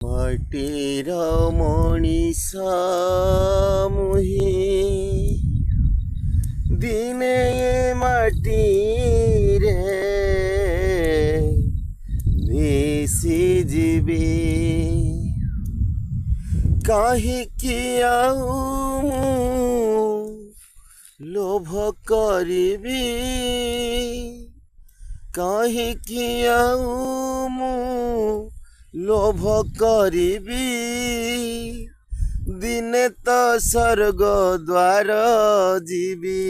ମାଟିର ମଣିଷ ମୁହିଁ ଦିନେ ମାଟିରେ ମିଶିଯିବି କାହିଁକି ଆଉ ଲୋଭ କରିବି କାହିଁକି ଆଉ লোভ করিবি দিনে তো স্বর্গ দ্বার ଯିବି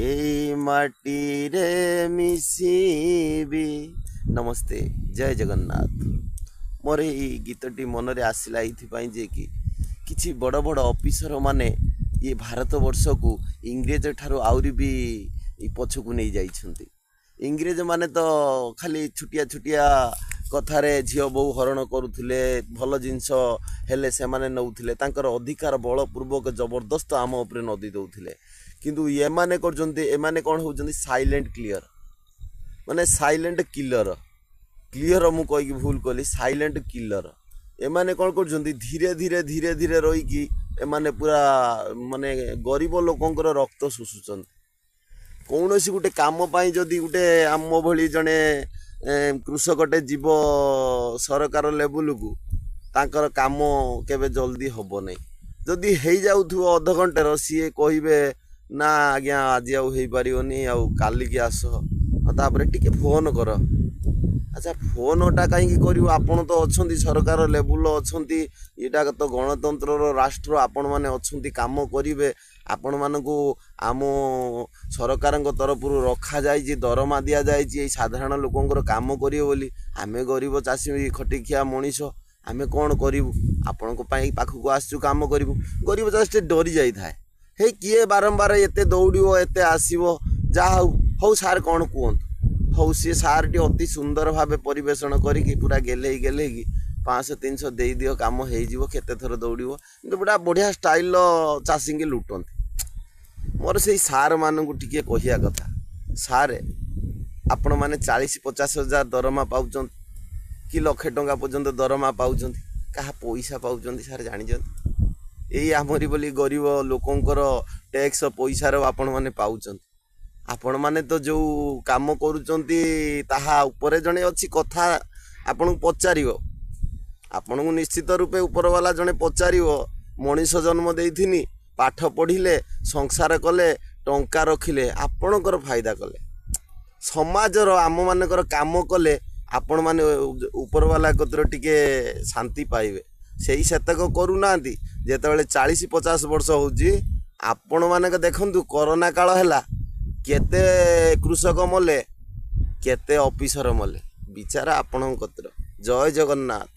এই মাটিরে মিশিবি। নমস্তে, জয় জগন্নাথ। মোর এই গীতটি মନରେ ଆସିଲା ଏଇଥିପାଇଁ ଯେ କି କିଛି ବଡ଼ ବଡ଼ ଅଫିସର ମାନେ ଏ ଭାରତବର୍ଷକୁ ଇଂରେଜ ଠାରୁ ଆହୁରି ବି ପଛକୁ ନେଇ ଯାଇଛନ୍ତି। ଇଂରେଜ ମାନେ ତ ଖାଲି ଛୁଟିଆ ଛୁଟିଆ କଥାରେ ଝିଅ ବୋହୂ ହରଣ କରୁଥିଲେ, ଭଲ ଜିନିଷ ହେଲେ ସେମାନେ ନେଉଥିଲେ, ତାଙ୍କର ଅଧିକାର ବଳପୂର୍ବକ ଜବରଦସ୍ତ ଆମ ଉପରେ ନଦି ଦେଉଥିଲେ। କିନ୍ତୁ ଏମାନେ କରୁଛନ୍ତି, ଏମାନେ କ'ଣ ହେଉଛନ୍ତି ସାଇଲେଣ୍ଟ କ୍ଲିୟର, ମାନେ ସାଇଲେଣ୍ଟ କିଲର। କ୍ଲିୟର ମୁଁ କହିକି ଭୁଲ କଲି, ସାଇଲେଣ୍ଟ କିଲର। ଏମାନେ କ'ଣ କରୁଛନ୍ତି ଧୀରେ ଧୀରେ ଧୀରେ ଧୀରେ ରହିକି ଏମାନେ ପୁରା ମାନେ ଗରିବ ଲୋକଙ୍କର ରକ୍ତ ଶୋଷୁଛନ୍ତି। କୌଣସି ଗୋଟେ କାମ ପାଇଁ ଯଦି ଗୋଟେ ଆମ ଭଳି ଜଣେ କୃଷକଟେ ଯିବ ସରକାର ଲେବୁଲକୁ, ତାଙ୍କର କାମ କେବେ ଜଲ୍ଦି ହେବ ନାହିଁ। ଯଦି ହେଇଯାଉଥିବ ଅଧଘଣ୍ଟେର, ସିଏ କହିବେ ନା ଆଜ୍ଞା ଆଜି ଆଉ ହେଇପାରିବନି, ଆଉ କାଲିକି ଆସ, ତାପରେ ଟିକେ ଫୋନ୍ କର। ଆଚ୍ଛା, ଫୋନ୍ଟା କାହିଁକି କରିବ? ଆପଣ ତ ଅଛନ୍ତି ସରକାର ଲେବୁଲ ଅଛନ୍ତି, ଏଇଟା ତ ଗଣତନ୍ତ୍ରର ରାଷ୍ଟ୍ର, ଆପଣମାନେ ଅଛନ୍ତି, କାମ କରିବେ। ଆପଣମାନଙ୍କୁ ଆମ ସରକାରଙ୍କ ତରଫରୁ ରଖାଯାଇଛି, ଦରମା ଦିଆଯାଇଛି ଏଇ ସାଧାରଣ ଲୋକଙ୍କର କାମ କରିବେ ବୋଲି। ଆମେ ଗରିବ ଚାଷୀ ଖଟିଖିଆ ମଣିଷ, ଆମେ କ'ଣ କରିବୁ? ଆପଣଙ୍କ ପାଇଁ ପାଖକୁ ଆସିଛୁ, କାମ କରିବୁ। ଗରିବ ଚାଷୀଟେ ଡରି ଯାଇଥାଏ, ହେଇ କିଏ ବାରମ୍ବାର ଏତେ ଦୌଡ଼ିବ, ଏତେ ଆସିବ। ଯାହା ହଉ ସାର୍ କ'ଣ କୁହନ୍ତୁ। ହଉ, ସିଏ ସାର୍ଟି ଅତି ସୁନ୍ଦର ଭାବେ ପରିବେଷଣ କରିକି ପୁରା ଗେଲେଇକି 500-300 ଦେଇଦିଅ, କାମ ହେଇଯିବ, କେତେ ଥର ଦୌଡ଼ିବ। କିନ୍ତୁ ପୁରା ବଢ଼ିଆ ଷ୍ଟାଇଲ୍ର ଚାଷୀଙ୍କି ଲୁଟନ୍ତି। ମୋର ସେଇ ସାର୍ ମାନଙ୍କୁ ଟିକେ କହିବା କଥା, ସାର୍ ଆପଣମାନେ 40-50 ହଜାର ଦରମା ପାଉଛନ୍ତି କି ଲକ୍ଷେ ଟଙ୍କା ପର୍ଯ୍ୟନ୍ତ ଦରମା ପାଉଛନ୍ତି, କାହା ପଇସା ପାଉଛନ୍ତି ସାର୍ ଜାଣିଛନ୍ତି? ଏଇ ଆମରି ବୋଲି ଗରିବ ଲୋକଙ୍କର ଟ୍ୟାକ୍ସ ପଇସାର ଆପଣମାନେ ପାଉଛନ୍ତି। ଆପଣମାନେ ତ ଯେଉଁ କାମ କରୁଛନ୍ତି ତାହା ଉପରେ ଜଣେ ଅଛି, କଥା ଆପଣଙ୍କୁ ପଚାରିବ। ଆପଣଙ୍କୁ ନିଶ୍ଚିତ ରୂପେ ଉପରବାଲା ଜଣେ ପଚାରିବ, ମଣିଷ ଜନ୍ମ ଦେଇଥିନି, ପାଠ ପଢ଼ିଲେ, ସଂସାର କଲେ, ଟଙ୍କା ରଖିଲେ, ଆପଣଙ୍କର ଫାଇଦା କଲେ, ସମାଜର ଆମମାନଙ୍କର କାମ କଲେ, ଆପଣମାନେ ଉପରବାଲା କତିରେ ଟିକେ ଶାନ୍ତି ପାଇବେ। ସେଇ ସେତକ କରୁନାହାନ୍ତି। ଯେତେବେଳେ 40-50 ବର୍ଷ ହେଉଛି, ଆପଣମାନଙ୍କ ଦେଖନ୍ତୁ କରୋନା କାଳ ହେଲା, କେତେ କୃଷକ ମଲେ, କେତେ ଅଫିସର ମଲେ, ବିଚାରା ଆପଣଙ୍କ କତିର। ଜୟ ଜଗନ୍ନାଥ।